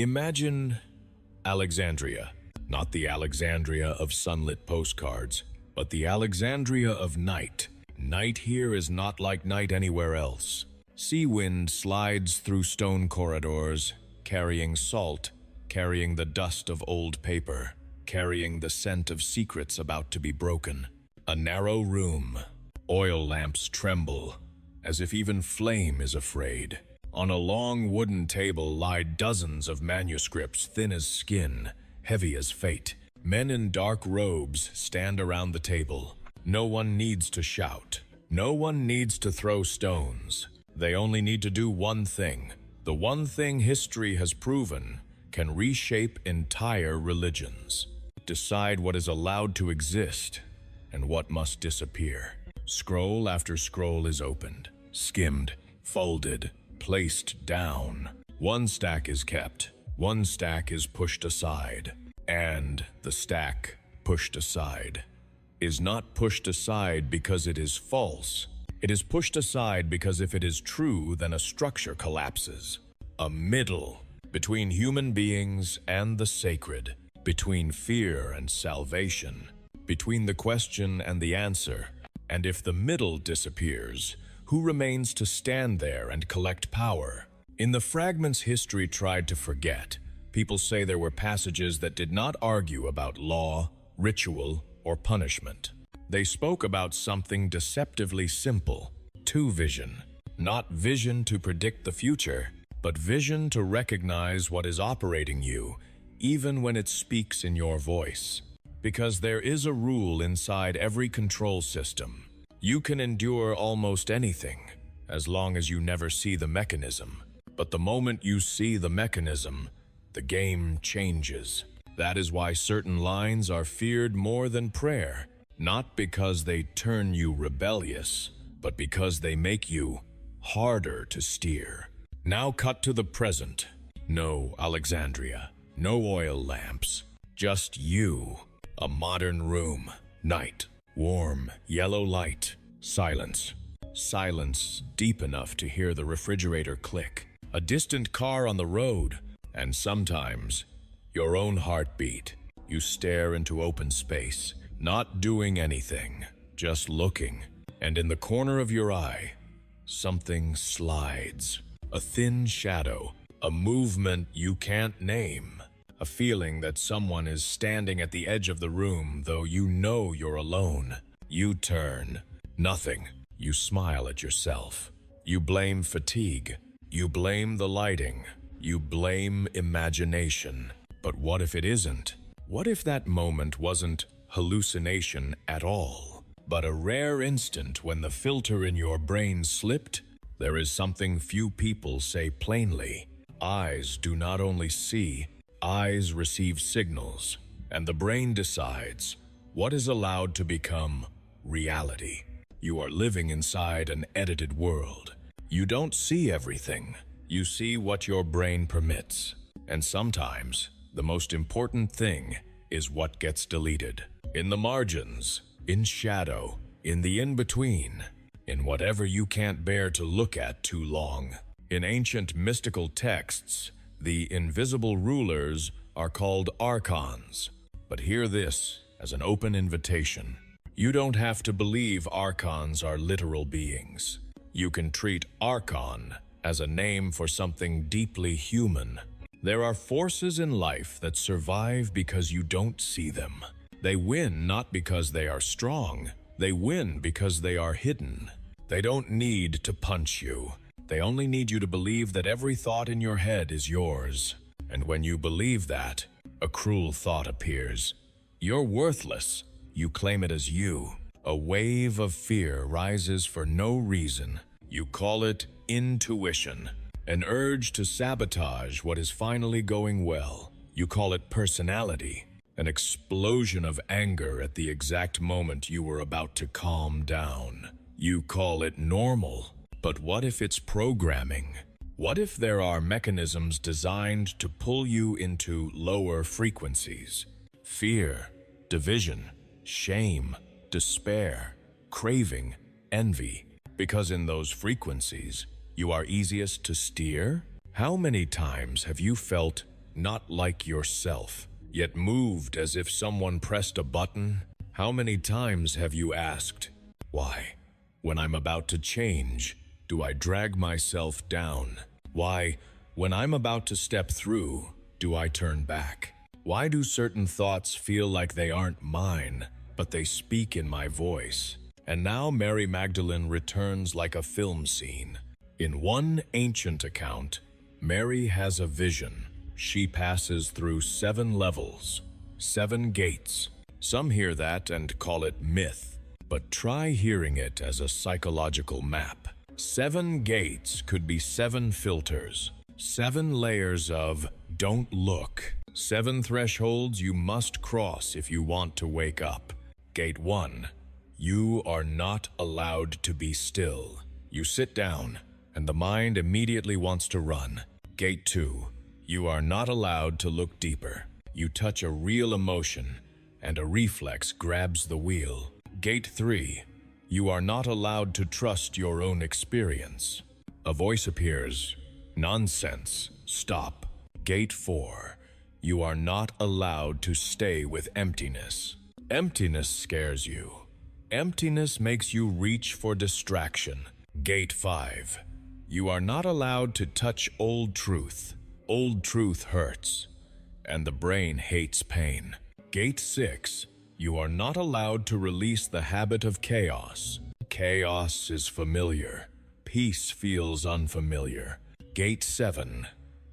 Imagine Alexandria, not the Alexandria of sunlit postcards, but the Alexandria of night. Night here is not like night anywhere else. Sea wind slides through stone corridors, carrying salt, carrying the dust of old paper, carrying the scent of secrets about to be broken. A narrow room. Oil lamps tremble, as if even flame is afraid. On a long wooden table lie dozens of manuscripts, thin as skin, heavy as fate. Men in dark robes stand around the table. No one needs to shout. No one needs to throw stones. They only need to do one thing. The one thing history has proven can reshape entire religions. Decide what is allowed to exist and what must disappear. Scroll after scroll is opened, skimmed, folded, placed down. One stack is kept, one stack is pushed aside, and the stack pushed aside is not pushed aside because it is false. It is pushed aside because if it is true, then a structure collapses. A middle between human beings and the sacred, between fear and salvation, between the question and the answer. And if the middle disappears, who remains to stand there and collect power? In the fragments history tried to forget, people say there were passages that did not argue about law, ritual, or punishment. They spoke about something deceptively simple, vision. Not vision to predict the future, but vision to recognize what is operating you, even when it speaks in your voice. Because there is a rule inside every control system. You can endure almost anything, as long as you never see the mechanism. But the moment you see the mechanism, the game changes. That is why certain lines are feared more than prayer, not because they turn you rebellious, but because they make you harder to steer. Now cut to the present. No Alexandria, no oil lamps, just you. A modern room, night. Warm, yellow light, silence. Silence deep enough to hear the refrigerator click. A distant car on the road, and sometimes your own heartbeat. You stare into open space, not doing anything, just looking. And in the corner of your eye, something slides. A thin shadow, a movement you can't name. A feeling that someone is standing at the edge of the room, though you know you're alone. You turn. Nothing. You smile at yourself. You blame fatigue. You blame the lighting. You blame imagination. But what if it isn't? What if that moment wasn't hallucination at all, but a rare instant when the filter in your brain slipped? There is something few people say plainly. Eyes do not only see, eyes receive signals, and the brain decides what is allowed to become reality. You are living inside an edited world. You don't see everything. You see what your brain permits. And sometimes, the most important thing is what gets deleted. In the margins, in shadow, in the in-between, in whatever you can't bear to look at too long. In ancient mystical texts, the invisible rulers are called Archons. But hear this as an open invitation. You don't have to believe Archons are literal beings. You can treat Archon as a name for something deeply human. There are forces in life that survive because you don't see them. They win not because they are strong. They win because they are hidden. They don't need to punch you. They only need you to believe that every thought in your head is yours. And when you believe that, a cruel thought appears. You're worthless. You claim it as you. A wave of fear rises for no reason. You call it intuition, an urge to sabotage what is finally going well. You call it personality, an explosion of anger at the exact moment you were about to calm down. You call it normal. But what if it's programming? What if there are mechanisms designed to pull you into lower frequencies? Fear, division, shame, despair, craving, envy. Because in those frequencies, you are easiest to steer? How many times have you felt not like yourself, yet moved as if someone pressed a button? How many times have you asked, why, when I'm about to change, do I drag myself down? Why, when I'm about to step through, do I turn back? Why do certain thoughts feel like they aren't mine, but they speak in my voice? And now Mary Magdalene returns like a film scene. In one ancient account, Mary has a vision. She passes through 7 levels, 7 gates. Some hear that and call it myth, but try hearing it as a psychological map. 7 gates could be 7 filters, 7 layers of don't look, 7 thresholds you must cross if you want to wake up. Gate 1. You are not allowed to be still. You sit down, and the mind immediately wants to run. Gate 2. You are not allowed to look deeper. You touch a real emotion, and a reflex grabs the wheel. Gate 3. You are not allowed to trust your own experience. A voice appears. Nonsense. Stop. Gate 4. You are not allowed to stay with emptiness. Emptiness scares you. Emptiness makes you reach for distraction. Gate 5. You are not allowed to touch old truth. Old truth hurts, and the brain hates pain. Gate 6. You are not allowed to release the habit of chaos. Chaos is familiar. Peace feels unfamiliar. Gate 7.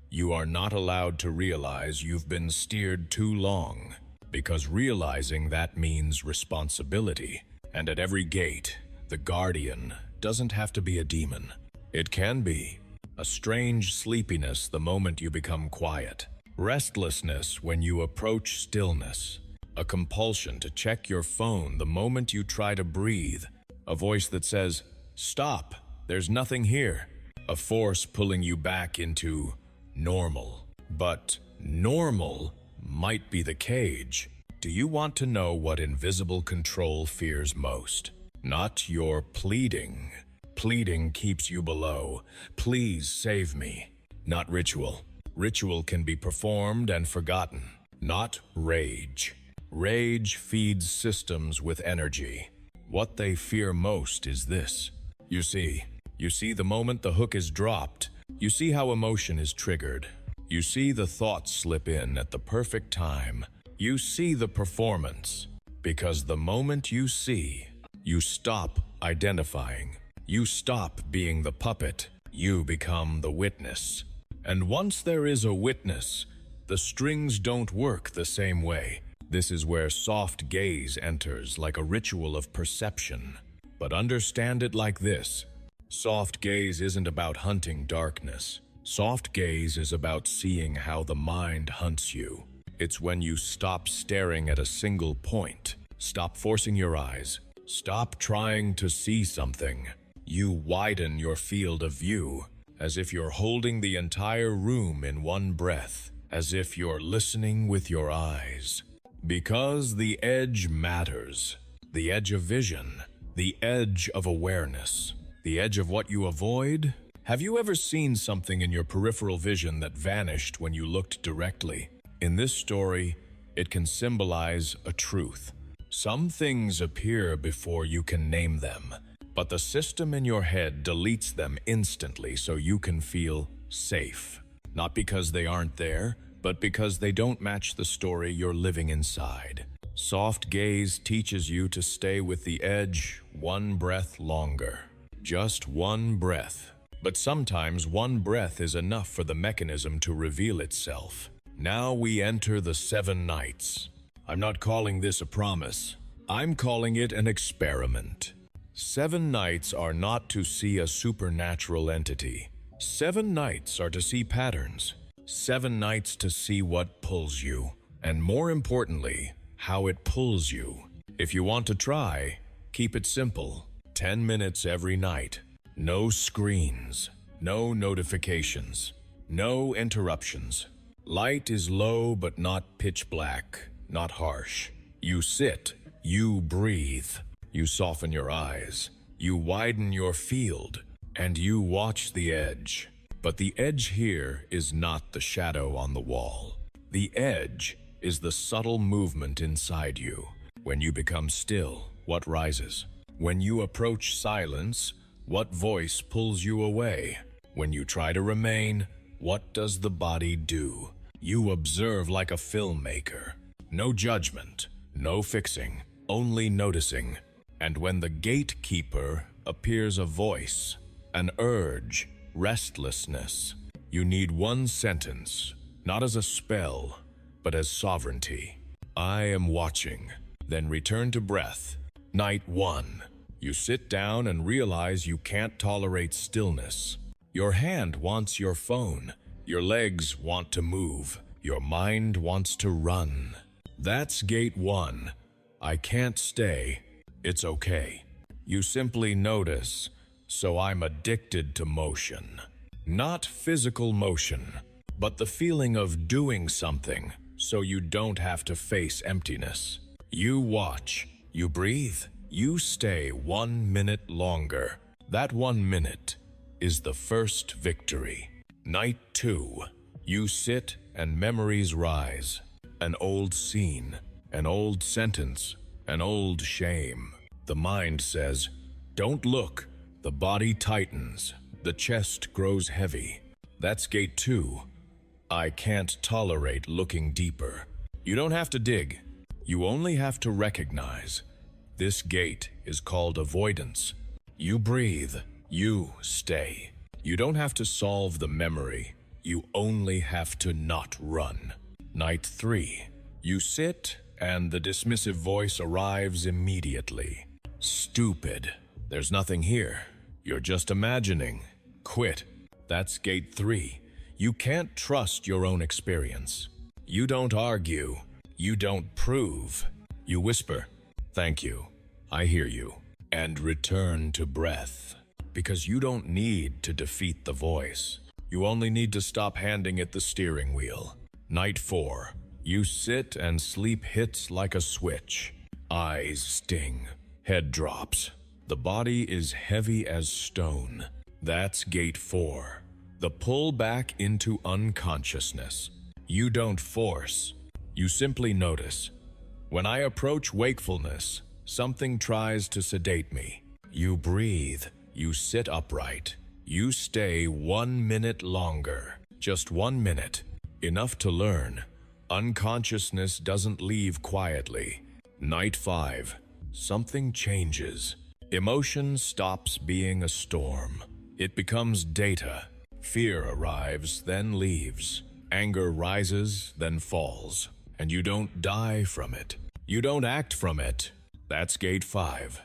You are not allowed to realize you've been steered too long, because realizing that means responsibility. And at every gate, the guardian doesn't have to be a demon. It can be a strange sleepiness the moment you become quiet, restlessness when you approach stillness, a compulsion to check your phone the moment you try to breathe, a voice that says, stop, there's nothing here, a force pulling you back into normal. But normal might be the cage. Do you want to know what invisible control fears most? Not your pleading. Pleading keeps you below. Please save me. Not ritual. Ritual can be performed and forgotten. Not rage. Rage feeds systems with energy. What they fear most is this. You see the moment the hook is dropped. You see how emotion is triggered. You see the thoughts slip in at the perfect time. You see the performance, because the moment you see, you stop identifying. You stop being the puppet. You become the witness. And once there is a witness, the strings don't work the same way. This is where soft gaze enters like a ritual of perception. But understand it like this. Soft gaze isn't about hunting darkness. Soft gaze is about seeing how the mind hunts you. It's when you stop staring at a single point, stop forcing your eyes, stop trying to see something. You widen your field of view, as if you're holding the entire room in one breath, as if you're listening with your eyes. Because the edge matters, the edge of vision, the edge of awareness, the edge of what you avoid. Have you ever seen something in your peripheral vision that vanished when you looked directly? In this story, it can symbolize a truth. Some things appear before you can name them, but the system in your head deletes them instantly so you can feel safe. Not because they aren't there, but because they don't match the story you're living inside. Soft gaze teaches you to stay with the edge one breath longer. Just one breath. But sometimes one breath is enough for the mechanism to reveal itself. Now we enter the 7 nights. I'm not calling this a promise. I'm calling it an experiment. 7 nights are not to see a supernatural entity. 7 nights are to see patterns. 7 nights to see what pulls you. And more importantly, how it pulls you. If you want to try, keep it simple. 10 minutes every night. No screens. No notifications. No interruptions. Light is low but not pitch black, not harsh. You sit, you breathe, you soften your eyes, you widen your field, and you watch the edge. But the edge here is not the shadow on the wall. The edge is the subtle movement inside you. When you become still, what rises? When you approach silence, what voice pulls you away? When you try to remain, what does the body do? You observe like a filmmaker. No judgment, no fixing, only noticing. And when the gatekeeper appears a voice, an urge, restlessness, you need one sentence, not as a spell, but as sovereignty. I am watching. Then return to breath. Night 1. You sit down and realize you can't tolerate stillness. Your hand wants your phone. Your legs want to move. Your mind wants to run. That's gate 1. I can't stay. It's okay. You simply notice, so I'm addicted to motion. Not physical motion, but the feeling of doing something so you don't have to face emptiness. You watch, you breathe, you stay 1 minute longer. That 1 minute is the first victory. Night 2. You sit and memories rise. An old scene, an old sentence, an old shame. The mind says, don't look. The body tightens. The chest grows heavy. That's gate 2. I can't tolerate looking deeper. You don't have to dig. You only have to recognize. This gate is called avoidance. You breathe. You stay. You don't have to solve the memory. You only have to not run. Night 3. You sit, and the dismissive voice arrives immediately. Stupid. There's nothing here. You're just imagining. Quit. That's gate 3. You can't trust your own experience. You don't argue. You don't prove. You whisper, thank you. I hear you. And return to breath. Because you don't need to defeat the voice. You only need to stop handing it the steering wheel. Night 4. You sit and sleep hits like a switch. Eyes sting. Head drops. The body is heavy as stone. That's gate 4. The pull back into unconsciousness. You don't force. You simply notice. When I approach wakefulness, something tries to sedate me. You breathe. You sit upright. You stay 1 minute longer. Just 1 minute. Enough to learn. Unconsciousness doesn't leave quietly. Night 5. Something changes. Emotion stops being a storm. It becomes data. Fear arrives, then leaves. Anger rises, then falls. And you don't die from it. You don't act from it. That's gate 5.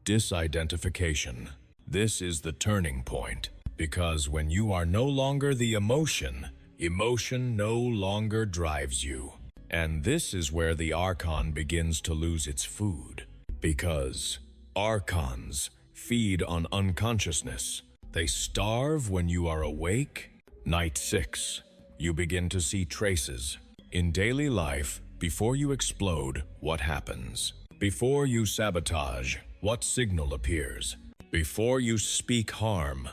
Disidentification. This is the turning point. Because when you are no longer the emotion, emotion no longer drives you. And this is where the Archon begins to lose its food. Because Archons feed on unconsciousness. They starve when you are awake. Night 6. You begin to see traces. In daily life, before you explode, what happens? Before you sabotage, what signal appears? Before you speak harm,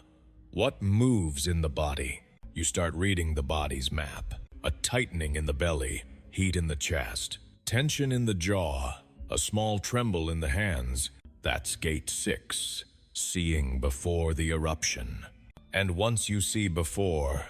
what moves in the body? You start reading the body's map. A tightening in the belly, heat in the chest, tension in the jaw, a small tremble in the hands. That's gate 6, seeing before the eruption. And once you see before,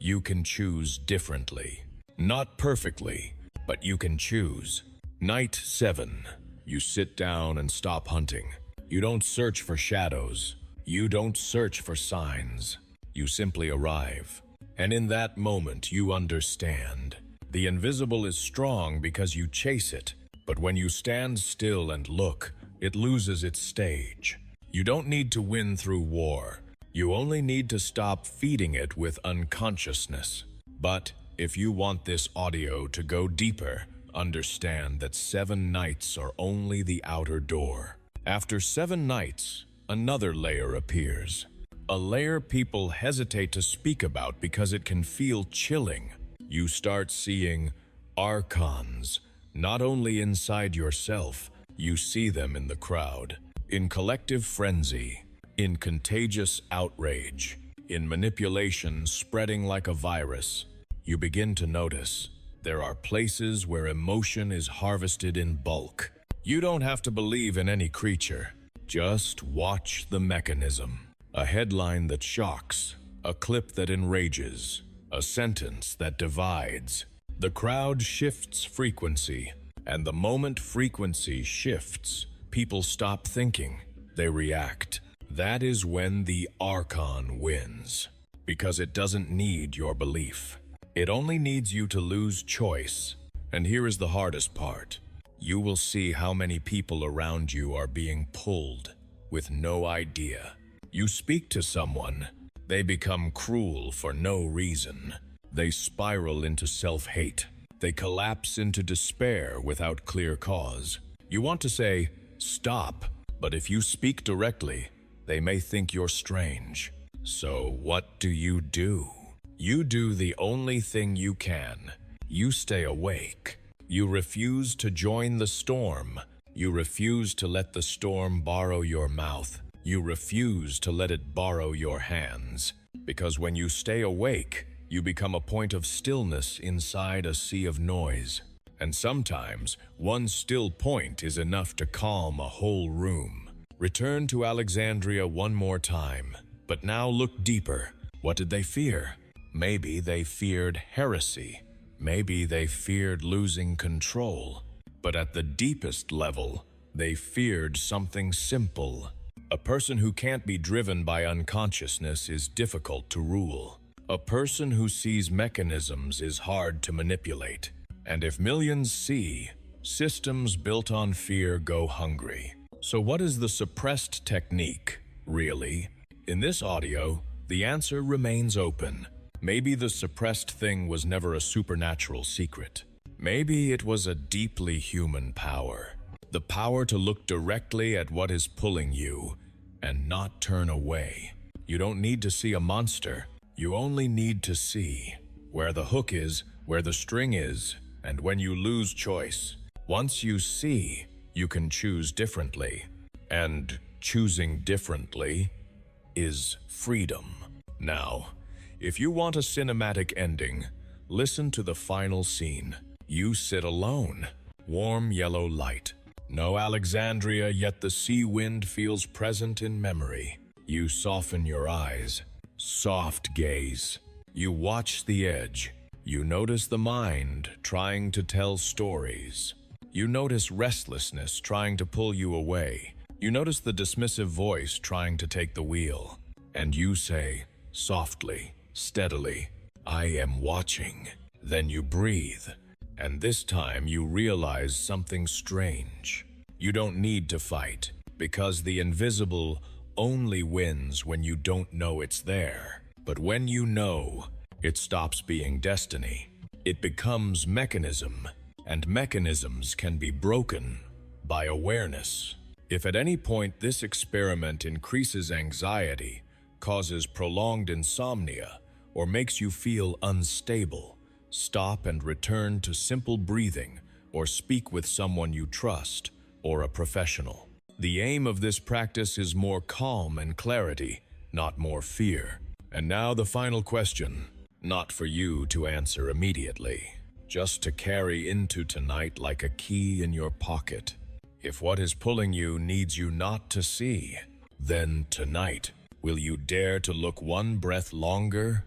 you can choose differently. Not perfectly, but you can choose. Night 7. You sit down and stop hunting. You don't search for shadows. You don't search for signs. You simply arrive. And in that moment, you understand. The invisible is strong because you chase it. But when you stand still and look, it loses its stage. You don't need to win through war. You only need to stop feeding it with unconsciousness. But if you want this audio to go deeper, understand that 7 nights are only the outer door. After 7 nights, another layer appears. A layer people hesitate to speak about because it can feel chilling. You start seeing Archons, not only inside yourself, you see them in the crowd, in collective frenzy, in contagious outrage. in manipulation spreading like a virus, you begin to notice there are places where emotion is harvested in bulk. You don't have to believe in any creature. Just watch the mechanism. A headline that shocks, a clip that enrages, a sentence that divides. The crowd shifts frequency, and the moment frequency shifts, people stop thinking. They react. That is when the Archon wins, because it doesn't need your belief. It only needs you to lose choice. And here is the hardest part. You will see how many people around you are being pulled with no idea. You speak to someone, they become cruel for no reason. They spiral into self-hate. They collapse into despair without clear cause. You want to say, stop, but if you speak directly, they may think you're strange. So what do? You do the only thing you can. You stay awake. You refuse to join the storm. You refuse to let the storm borrow your mouth. You refuse to let it borrow your hands. Because when you stay awake, you become a point of stillness inside a sea of noise. And sometimes, one still point is enough to calm a whole room. Return to Alexandria one more time. But now look deeper. What did they fear? Maybe they feared heresy. Maybe they feared losing control. But at the deepest level, they feared something simple. A person who can't be driven by unconsciousness is difficult to rule. A person who sees mechanisms is hard to manipulate. And if millions see, systems built on fear go hungry. So what is the suppressed technique, really? In this audio, the answer remains open. Maybe the suppressed thing was never a supernatural secret. Maybe it was a deeply human power. The power to look directly at what is pulling you and not turn away. You don't need to see a monster. You only need to see where the hook is, where the string is, and when you lose choice. Once you see, you can choose differently. And choosing differently is freedom. Now, if you want a cinematic ending, listen to the final scene. You sit alone. Warm yellow light. No Alexandria, yet the sea wind feels present in memory. You soften your eyes. Soft gaze. You watch the edge. You notice the mind trying to tell stories. You notice restlessness trying to pull you away. You notice the dismissive voice trying to take the wheel. And you say, softly, steadily, I am watching. Then you breathe. And this time you realize something strange. You don't need to fight, because the invisible only wins when you don't know it's there. But when you know, it stops being destiny. It becomes mechanism, and mechanisms can be broken by awareness. If at any point this experiment increases anxiety, causes prolonged insomnia, or makes you feel unstable, stop and return to simple breathing, or speak with someone you trust, or a professional. The aim of this practice is more calm and clarity, not more fear. And now the final question, not for you to answer immediately, just to carry into tonight like a key in your pocket. If what is pulling you needs you not to see, then tonight, will you dare to look one breath longer